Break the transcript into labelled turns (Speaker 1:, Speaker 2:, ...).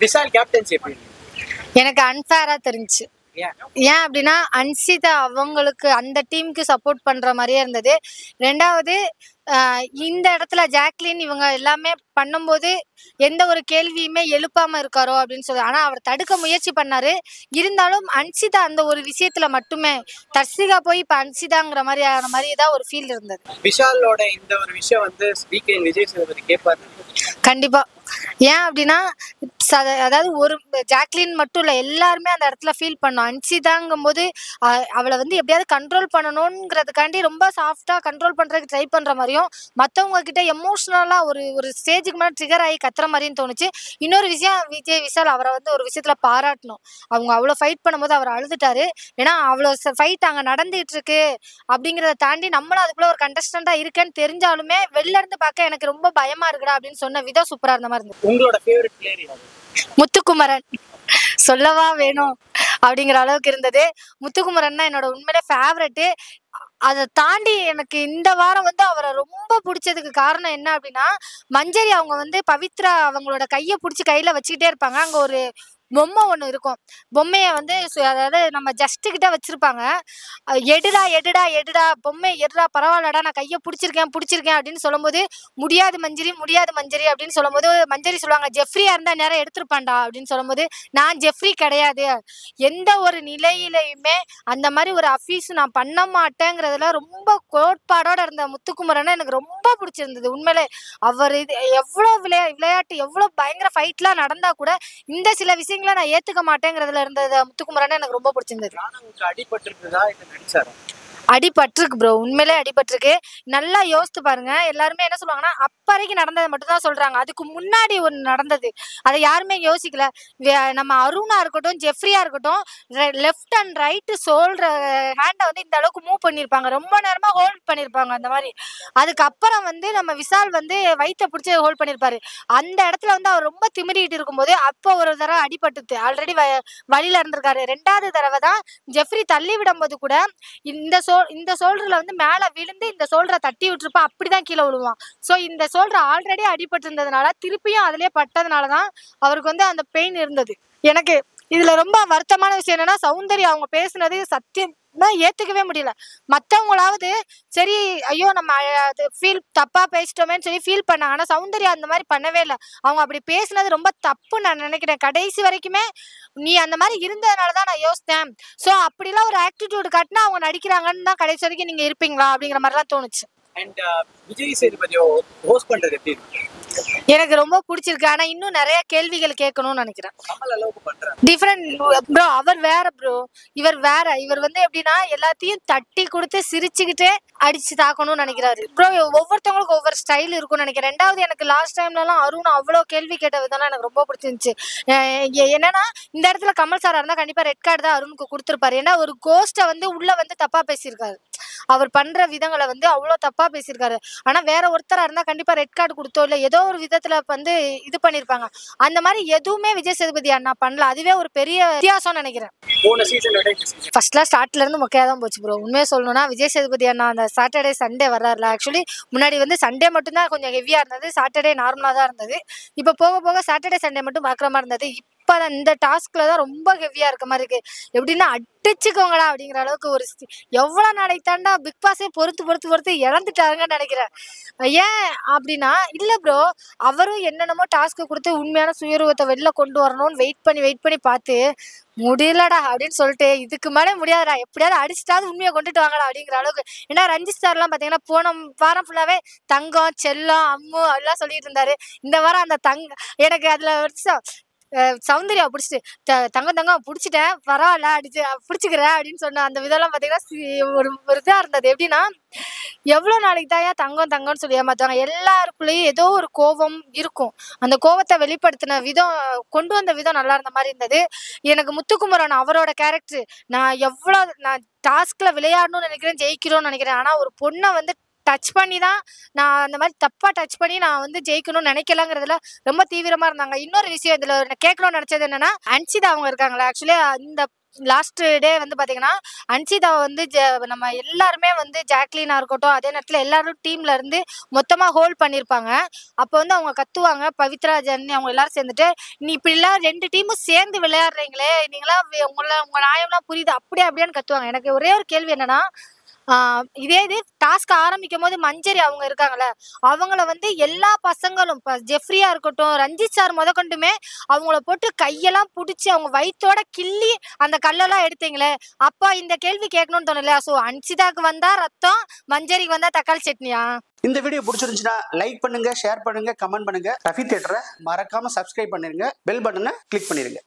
Speaker 1: Vishal captaincy எப்படி?
Speaker 2: எனக்கு அன்ஃபேரா தெரிஞ்சு. ஏன் அப்படின்னா அன்சிதா அவங்களுக்கு அந்த டீமுக்கு சப்போர்ட் பண்ற மாதிரியே இருந்தது. ரெண்டாவது இந்த இடத்துல ஜாக்லின் இவங்க எல்லாமே பண்ணும்போது எந்த ஒரு கேள்வியுமே எழுப்பாம இருக்காரோ அப்படின்னு சொல்லி, ஆனா அவர் தடுக்க முயற்சி பண்ணாரு. இருந்தாலும் அன்சிதா அந்த ஒரு விஷயத்துல மட்டுமே தர்சிகா போய் இப்ப அன்சிதாங்கிற மாதிரியான மாதிரி தான் ஒரு ஃபீல் இருந்தது.
Speaker 1: விஷாலோட இந்த ஒரு விஷயம் வந்து வீக்கெண்ட் விஜய் சேதுபதி கேட்பாரு
Speaker 2: கண்டிப்பா. ஏன் அப்படின்னா அதாவது ஒரு ஜாக்லின் மட்டும் இல்ல, எல்லாருமே அந்த இடத்துல ஃபீல் பண்ணோம். அன்சிதாங்கும் போது அவளை வந்து எப்படியாவது கண்ட்ரோல் பண்ணணும்ங்கிறதுக்காண்டி ரொம்ப சாஃப்டா கண்ட்ரோல் பண்றதுக்கு ட்ரை பண்ற மாதிரியும், மற்றவங்க கிட்ட எமோஷனலா ஒரு ஒரு ஸ்டேஜுக்கு மேலே ட்ரிகர் ஆகி கத்துற மாதிரியும் தோணுச்சு. இன்னொரு விஷயம், விஷால் அவரை வந்து ஒரு விஷயத்துல பாராட்டணும். அவங்க அவ்வளோ ஃபைட் பண்ணும்போது அவர் அழுதுட்டாரு. ஏன்னா அவ்வளோ ஃபைட் அங்கே நடந்துகிட்டு இருக்கு அப்படிங்கிறத தாண்டி நம்மளும் அதுக்குள்ள ஒரு கண்டஸ்டண்டா இருக்கேன்னு தெரிஞ்சாலுமே வெளில இருந்து பார்க்க எனக்கு ரொம்ப பயமா இருக்குடா அப்படின்னு சொன்ன விதம் சூப்பரா இருந்த மாதிரி இருந்தது.
Speaker 1: உங்களோட ஃபேவரட் பிளேயர் யாரு?
Speaker 2: முத்துக்குமரன். சொல்லவா வேணும் அப்படிங்கிற அளவுக்கு இருந்தது. முத்துக்குமரன் தான் என்னோட உண்மையிலே ஃபேவரட்டு. அதை தாண்டி எனக்கு இந்த வாரம் வந்து அவரை ரொம்ப பிடிச்சதுக்கு காரணம் என்ன அப்படின்னா, மஞ்சரி அவங்க வந்து பவித்ரா அவங்களோட கையை பிடிச்சி கையில வச்சுக்கிட்டே இருப்பாங்க. அங்க ஒரு பொம்மை ஒன்று இருக்கும். பொம்மையை வந்து அதாவது நம்ம ஜஸ்ட் கிட்ட வச்சிருப்பாங்க. எடுடா எடுடா எடுடா பொம்மை எடுடா, பரவாயில்லடா நான் கையை பிடிச்சிருக்கேன் பிடிச்சிருக்கேன் அப்படின்னு சொல்லும்போது, முடியாது மஞ்சரி முடியாது மஞ்சரி அப்படின்னு சொல்லும்போது மஞ்சரி சொல்லுவாங்க, ஜெஃப்ரியா இருந்தா நேரம் எடுத்திருப்பான்டா அப்படின்னு சொல்லும்போது, நான் ஜெஃப்ரி கிடையாது, எந்த ஒரு நிலையிலையுமே அந்த மாதிரி ஒரு அஃபீஸ் நான் பண்ண மாட்டேங்கிறதுல ரொம்ப கோட்பாடோட இருந்த முத்துக்குமரனை எனக்கு ரொம்ப பிடிச்சிருந்தது. உண்மையிலே அவர் இது எவ்வளோ விளையாட்டு எவ்வளோ பயங்கர ஃபைட்லாம் நடந்தா கூட இந்த சில விஷயங்களை நான் ஏத்துக்க மாட்டேங்கிறதுல இருந்தது முத்துக்குமரனை எனக்கு ரொம்ப பிடிச்சிருந்தது.
Speaker 1: அடிபட்டிருந்ததா இல்ல நடிச்சாரா?
Speaker 2: அடிபட்டிருக்கு ப்ரோ, உண்மையிலே அடிபட்டிருக்கு. நல்லா யோசித்து பாருங்க. எல்லாருமே என்ன சொல்லுவாங்கன்னா அப்பறைக்கு நடந்ததை மட்டும் தான் சொல்றாங்க. அதுக்கு முன்னாடி ஒன்று நடந்தது, அதை யாருமே யோசிக்கல. நம்ம அருணா இருக்கட்டும் ஜெஃப்ரியா இருக்கட்டும், லெஃப்ட் அண்ட் ரைட்டு சொல்ற ஹேண்டை வந்து இந்த அளவுக்கு மூவ் பண்ணியிருப்பாங்க, ரொம்ப நேரமா ஹோல்ட் பண்ணியிருப்பாங்க அந்த மாதிரி. அதுக்கப்புறம் வந்து நம்ம விஷால் வந்து வயிற்றை பிடிச்சி ஹோல்ட் பண்ணியிருப்பாரு. அந்த இடத்துல வந்து அவர் ரொம்ப திமிரிட்டு இருக்கும்போது அப்போ ஒரு தடவை அடிபட்டுது, ஆல்ரெடி வழியில இருந்திருக்காரு. ரெண்டாவது தடவை தான் ஜெஃப்ரி தள்ளி விடும்போது கூட இந்த சோல்டர்ல வந்து மேல விழுந்து இந்த சோல்டரை தட்டி விட்டுருப்பா, அப்படிதான் கீழே விழுவான். ஸோ இந்த சோல்டர் ஆல்ரெடி அடிபட்டு இருந்ததுனால திருப்பியும் அதிலே பட்டதுனாலதான் அவருக்கு வந்து அந்த பெயின் இருந்தது. எனக்கு இதுல ரொம்ப வருத்தமான விஷயம் என்னன்னா, சௌந்தர்யா அவங்க பேசுனது சத்தியமா ஏத்துக்கவே முடியல. மத்தவங்களாவது சரி ஐயோ நம்ம அது ஃபீல் தப்பா பேசிட்டோமேன்னு சொல்லி ஃபீல் பண்ணாங்க. ஆனா சௌந்தர்யா அந்த மாதிரி பண்ணவே இல்லை. அவங்க அப்படி பேசுனது ரொம்ப தப்பு நான் நினைக்கிறேன். கடைசி வரைக்குமே நீ அந்த மாதிரி இருந்ததுனாலதான் நான் யோசித்தேன். ஸோ அப்படிலாம் ஒரு ஆட்டிடியூட் காட்டினா அவங்க நடிக்கிறாங்கன்னு தான் கடைசி வரைக்கும் நீங்க இருப்பீங்களா அப்படிங்கிற மாதிரிலாம் தோணுச்சு.
Speaker 1: அண்ட் விஜய் சேதுபதியோ ஹோஸ்ட் பண்றது எப்படி இருக்கு?
Speaker 2: எனக்கு ரொம்ப பிடிச்சிருக்கு. ஆனா இன்னும் நிறைய கேள்விகள் கேட்கணும்னு நினைக்கிறேன். டிஃபரெண்ட் ப்ரோ, அவர் வேற ப்ரோ, இவர் வேற. இவர் வந்து எப்படின்னா எல்லாத்தையும் தட்டி கொடுத்து சிரிச்சுக்கிட்டே அடிச்சு தாக்கணும்னு நினைக்கிறாரு ப்ரோ. ஒவ்வொருத்தவங்களுக்கு ஒவ்வொரு ஸ்டைல் இருக்கும்னு நினைக்கிறேன். ரெண்டாவது எனக்கு லாஸ்ட் டைம்லலாம் அருண் அவ்வளோ கேள்வி கேட்ட விதம்லாம் எனக்கு ரொம்ப பிடிச்சிருந்துச்சு. என்னன்னா இந்த இடத்துல கமல் சாரா இருந்தா கண்டிப்பா ரெட் கார்டு தான் அருணுக்கு கொடுத்துருப்பாரு. ஏன்னா ஒரு கோஸ்ட்டை வந்து உள்ள வந்து தப்பா பேசியிருக்காரு. அவர் பண்ற விதங்களை வந்து அவ்வளோ தப்பா பேசியிருக்காரு. ஆனா வேற ஒருத்தரா இருந்தா கண்டிப்பா ரெட் கார்டு கொடுத்தோ இல்லை ஏதோ ஒரு விதத்துல வந்து இது பண்ணிருப்பாங்க. அந்த மாதிரி எதுவுமே விஜய் சேதுபதி அண்ணா பண்ணல. அதுவே ஒரு பெரிய வித்தியாசம்னு நினைக்கிறேன். ஃபர்ஸ்ட்ல ஸ்டார்ட்ல இருந்து மொக்கையா தான் போச்சு ப்ரோ. உண்மையை சொல்லணும்னா விஜய் சேதுபதி அண்ணா அந்த சாட்டர்டே சண்டே வர்றாருல, ஆக்சுவலி முன்னாடி வந்து சண்டே மட்டும்தான் கொஞ்சம் ஹெவியா இருந்தது, சாட்டர்டே நார்மலா தான் இருந்தது. இப்போ போக போக சாட்டர்டே சண்டே மட்டும் பார்க்குற மாதிரி இருந்தது. இப்போ இந்த டாஸ்க்ல தான் ரொம்ப ஹெவியா இருக்க மாதிரி இருக்கு. எப்படின்னா அடிச்சுக்கோங்களா அப்படிங்கிற அளவுக்கு ஒரு எவ்வளோ நாளைக்கு தாண்டா பிக் பாஸே பொறுத்து பொறுத்து பொறுத்து இழந்துட்டாருங்கன்னு நினைக்கிறேன். ஏன் அப்படின்னா இல்லை ப்ரோ, அவரும் என்னென்னமோ டாஸ்க்கு கொடுத்து உண்மையான சுயரூபத்தை வெளில கொண்டு வரணும்னு வெயிட் பண்ணி பார்த்து முடியலடா அப்படின்னு சொல்லிட்டு இதுக்கு மேலே முடியாதுடா, எப்படியாவது அடிச்சுட்டாவது உண்மையை கொண்டுட்டு வாங்கடா அப்படிங்கிற அளவுக்கு. ஏன்னா ரஞ்சித் சார்லாம் பார்த்தீங்கன்னா போன வாரம் ஃபுல்லாவே தங்கம் செல்லம் அம்மு அப்படிலாம் சொல்லிட்டு இருந்தாரு. இந்த வாரம் அந்த எனக்கு அதுல சௌந்தர்யா பிடிச்சிட்டு தங்கம் தங்கம் பிடிச்சிட்டேன் பரவாயில்ல அடிச்சு பிடிச்சிக்கிறேன் அப்படின்னு சொன்ன அந்த விதம்லாம் பார்த்தீங்கன்னா ஒரு இதாக இருந்தது. எப்படின்னா எவ்வளோ நாளைக்கு தான் ஏன் தங்கம் தங்கம்னு சொல்லி ஏமாத்துவாங்க. எல்லாருக்குள்ளேயும் ஏதோ ஒரு கோபம் இருக்கும். அந்த கோபத்தை வெளிப்படுத்தின விதம், கொண்டு வந்த விதம் நல்லா இருந்த மாதிரி இருந்தது. எனக்கு முத்துக்குமரன் அவரோட கேரக்டர், நான் டாஸ்க்ல விளையாடணும்னு நினைக்கிறேன், ஜெயிக்கிறோம்னு நினைக்கிறேன். ஆனா ஒரு பொண்ணை வந்து டச் பண்ணி தான் நான் அந்த மாதிரி தப்பா டச் பண்ணி நான் வந்து ஜெயிக்கணும்னு நினைக்கலங்கிறதுல ரொம்ப தீவிரமா இருந்தாங்க. இன்னொரு விஷயம் இதுல கேட்கணும்னு நினைச்சது என்னன்னா, அன்சிதா அவங்க இருக்காங்களா, ஆக்சுவலி இந்த லாஸ்ட் டே வந்து பாத்தீங்கன்னா அன்சிதாவை வந்து நம்ம எல்லாருமே வந்து ஜாக்லினா இருக்கட்டும், அதே நேரத்துல எல்லாரும் டீம்ல இருந்து மொத்தமா ஹோல்ட் பண்ணிருப்பாங்க. அப்போ வந்து அவங்க கத்துவாங்க, பவித்ரா ஜெனி அவங்க எல்லாரும் சேர்ந்துட்டு, நீ இப்படிலாம் 2 டீமும் சேர்ந்து விளையாடுறீங்களே, நீங்களா உங்க நியாயம்லாம் புரியுது, அப்படியே அப்படியான்னு கத்துவாங்க. எனக்கு ஒரே ஒரு கேள்வி என்னன்னா, இதே இது டாஸ்க் ஆரம்பிக்கும் போது மஞ்சரி அவங்க இருக்காங்கல்ல, அவங்கள வந்து எல்லா பசங்களும் ஜெஃப்ரியா இருக்கட்டும், ரஞ்சித் சார் முதற்கொண்டுமே அவங்கள போட்டு கையெல்லாம் புடிச்சு அவங்க வயித்தோட கிள்ளி அந்த கல்லெல்லாம் எடுத்தீங்களே, அப்ப இந்த கேள்வி கேட்கணும்னு தோணல. சோ அன்சிதாக்கு வந்தா ரத்தம், மஞ்சரிக்கு வந்தா தக்காளி சட்னியா?
Speaker 3: இந்த வீடியோ பிடிச்சிருந்துச்சுன்னா லைக் பண்ணுங்க, ஷேர் பண்ணுங்க, கமெண்ட் பண்ணுங்க. ரஃபி தியேட்டரை மறக்காம சப்ஸ்கிரைப் பண்ணிருங்க, பெல் பட்டனை கிளிக் பண்ணிருங்க.